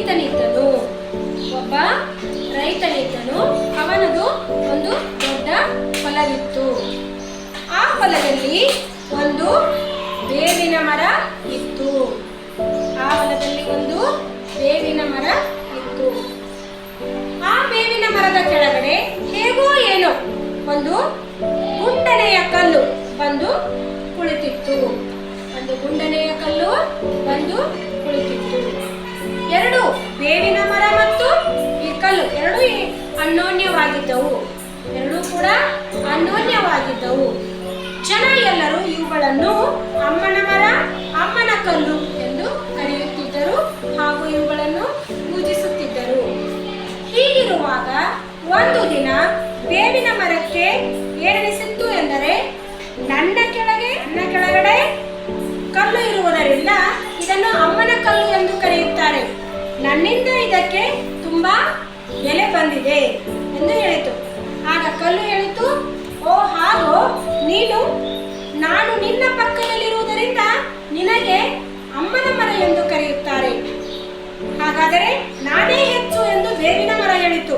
ರೈತನಿದ್ದನು. ಒಬ್ಬ ರೈತನಿದ್ದನು. ಅವನದು ಒಂದು ದೊಡ್ಡ ಹೊಲವಿತ್ತು. ಆ ಹೊಲದಲ್ಲಿ ಒಂದು ಬೇವಿನ ಮರ ಇತ್ತು. ಆ ಹೊಲದಲ್ಲಿ ಒಂದು ಬೇವಿನ ಮರ ಇತ್ತು. ಆ ಬೇವಿನ ಮರದ ಕೆಳಗಡೆ ಹೇಗೋ ಏನೋ ಒಂದು ಗುಂಡನೆಯ ಕಲ್ಲು ಬಂದು ಕುಳಿತಿತ್ತು. ಒಂದು ಗುಂಡನೆಯ ಕಲ್ಲು ಬಂದು ಕುಳಿತಿತ್ತು. ಎರಡು ಬೇವಿನ ಮರ ಮತ್ತು ಈ ಕಲ್ಲು ಎರಡೂ ಅನ್ಯೋನ್ಯವಾಗಿದ್ದವು. ಎರಡೂ ಕೂಡ ಅನ್ಯೋನ್ಯವಾಗಿದ್ದವು. ಜನ ಎಲ್ಲರೂ ಇವುಗಳನ್ನು ಅಮ್ಮನ ಮರ, ಅಮ್ಮನ ಕಲ್ಲು ಎಂದು ಕರೆಯುತ್ತಿದ್ದರು ಹಾಗೂ ಇವುಗಳನ್ನು ಪೂಜಿಸುತ್ತಿದ್ದರು. ಹೀಗಿರುವಾಗ ಒಂದು ದಿನ ಬೇವಿನ ಮರಕ್ಕೆ ಏನಿಸಿತ್ತು ಎಂದರೆ, ನನ್ನ ಕೆಳಗಡೆ ಕಲ್ಲು ಇರುವುದರಿಂದ ಇದನ್ನು ಅಮ್ಮನ ಕಲ್ಲು ಎಂದು ಕರೆಯುತ್ತಾರೆ. ನನ್ನಿಂದ ಇದಕ್ಕೆ ತುಂಬಾ ಬೆಲೆ ಬಂದಿದೆ ಎಂದು ಹೇಳಿತು. ಆಗ ಕಲ್ಲು ಹೇಳಿತು, ಓ ಹಾಗೋ, ನಾನು ನಿನ್ನ ಪಕ್ಕದಲ್ಲಿರುವುದರಿಂದ ನಿನಗೆ ಅಮ್ಮನ ಮರ ಎಂದು ಕರೆಯುತ್ತಾರೆ. ಹಾಗಾದರೆ ನಾನೇ ಹೆಚ್ಚು ಎಂದು ಬೇವಿನ ಮರ ಹೇಳಿತು.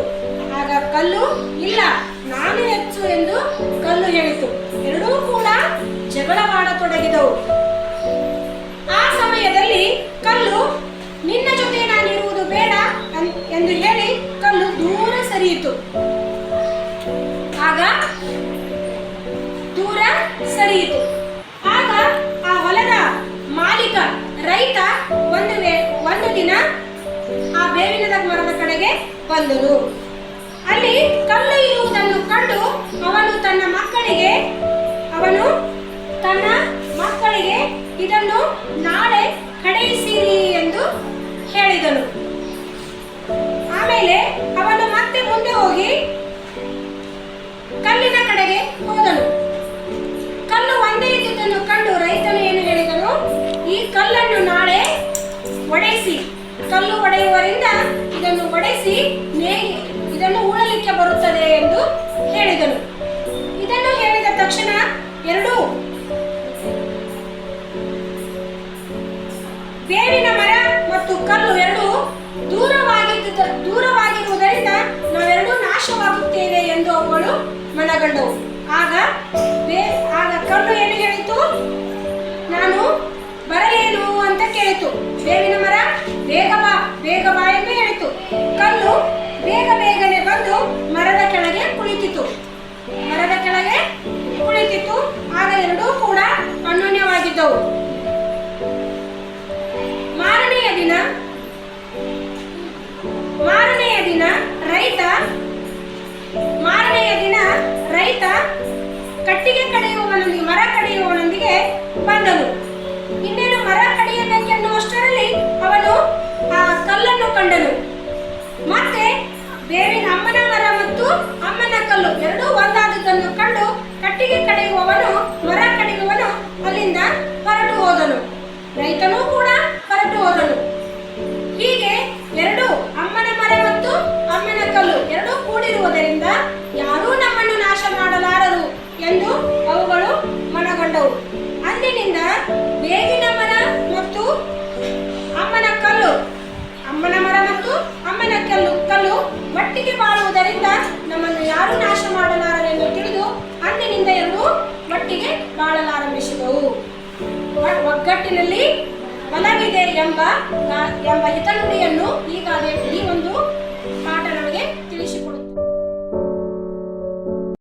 ಆಗ ಕಲ್ಲು, ಇಲ್ಲ, ನಾನು ಹೆಚ್ಚು ಎಂದು ಕಲ್ಲು ಹೇಳಿತು. ಎರಡೂ ಕೂಡ ಜಗಳವಾಡತೊಡಗಿದವು. ಆ ಸಮಯದಲ್ಲಿ ಕಲ್ಲು, ನಿನ್ನ ಜೊತೆ ನಾನಿರುವುದು ಬೇಡ ಎಂದು ಹೇಳಿ ಕಲ್ಲು ದೂರ ಸರಿಯಿತು. ಆಗ ಆ ಹೊಲದ ಮಾಲೀಕ ರೈತ ಒಂದು ದಿನ ಆ ಬೇವಿನ ಮರದ ಕಡೆಗೆ ಬಂದನು. ಅಲ್ಲಿ ಕಲ್ಲು ಇರುವುದನ್ನು ಕಂಡು ಅವನು ತನ್ನ ಮಕ್ಕಳಿಗೆ ಇದನ್ನು ನಾಳೆ ಕಡೆಯಿಸಿರಿ ಎಂದು ಹೇಳಿದನು. ಆಮೇಲೆ ಅವನು ಮತ್ತೆ ಮುಂದೆ ಹೋಗಿ ಕಲ್ಲಿನ ಕಡೆಗೆ ಹೋದನು. ಕಲ್ಲು ಒಂದೇ ಇದ್ದುದನ್ನು ಕಂಡು ರೈತನು ಏನು ಹೇಳಿದನು, ಈ ಕಲ್ಲನ್ನು ನಾಳೆ ಒಡೆಸಿ, ಕಲ್ಲು ಒಡೆಯುವರಿಂದ ಇದನ್ನು ಒಡೆಸಿ ಇದನ್ನು ಉಳಲಿಕ್ಕೆ ಬರುತ್ತದೆ ಎಂದು ಹೇಳಿದನು. ಇದನ್ನು ಹೇಳಿದ ತಕ್ಷಣ ಎರಡೂ ಬೇವಿನ ಮರ ಮತ್ತು ಕಲ್ಲು ಎರಡೂ ದೂರವಾಗಿರುವುದರಿಂದ ನಾವೆರಡೂ ನಾಶವಾಗುತ್ತೇವೆ ಎಂದು ಅವುಗಳು ಮನಗಂಡವು. ಆಗ ಕಲ್ಲು ಏನು ಹೇಳಿತು, ನಾನು ಬರಲೇನು ಅಂತ ಕೇಳಿತು. ಬೇವಿನ ಮರ ಬೇಗ ಬಾ ಎಂದು ಹೇಳಿತು. ಕಲ್ಲು ಬೇಗನೆ ಬಂದು ಮರದ ಕೆಳಗೆ ಕುಳಿತಿತು. ಆಗ ಎರಡೂ ಕೂಡ ಅನ್ಯೋನ್ಯವಾಗಿದ್ದವು. ಮಾರನೆಯ ದಿನ ರೈತ ಕಟ್ಟಿಗೆ ಮರ ಕಡಿಯುವವನೊಂದಿಗೆ ಬಂದನು. ಇನ್ನೇನು ಮರ ಕಡಿಯಬೇಕೆನ್ನುವಷ್ಟರಲ್ಲಿ ಅವನು ಆ ಕಲ್ಲನ್ನು ಕಂಡನು. ಮತ್ತೆ ಅಮ್ಮನ ಮರ ಮತ್ತು ಅಮ್ಮನ ಕಲ್ಲು ಎರಡೂ ಒಂದಾದದ್ದನ್ನು ಕಂಡು ಕಟ್ಟಿಗೆ ಕಡಿಯುವವನು, ಮರ ಕಡಿಯುವವನು ಅಲ್ಲಿಂದ ಹೊರಟು ಹೋದನು. ರೈತನೂ ಕೂಡ ಹೊರಟು ಹೋದನು. ಹೀಗೆ ಎರಡು ಅಮ್ಮನ ಮರ ಮತ್ತು ಅಮ್ಮನ ಕಲ್ಲು ಎರಡೂ ಕೂಡಿರುವುದರಿಂದ ಯಾರೂ ನಮ್ಮನ್ನು ನಾಶ ಮಾಡಲಾರರು ಎಂದು ಅವುಗಳು ಮನಗಂಡವು. ಅಂದಿನಿಂದ ಬೇವಿನ ಮರ ಮತ್ತು ಅಮ್ಮನ ಮರ ಮತ್ತು ಅಮ್ಮನ ಕಲ್ಲು ಒಟ್ಟಿಗೆ ಬಾಳುವುದರಿಂದ ನಮ್ಮನ್ನು ಯಾರೂ ನಾಶ ಮಾಡಲಾರರೆಂದು ತಿಳಿದು ಅಂದಿನಿಂದ ಎರಡೂ ಒಟ್ಟಿಗೆ ಬಾಳಲಾರಂಭಿಸಿದವು. ಒಗ್ಗಟ್ಟಿನಲ್ಲಿ ಬಲವಿದೆ ಎಂಬ ಹಿತನುಡಿಯನ್ನು ಈ ಒಂದು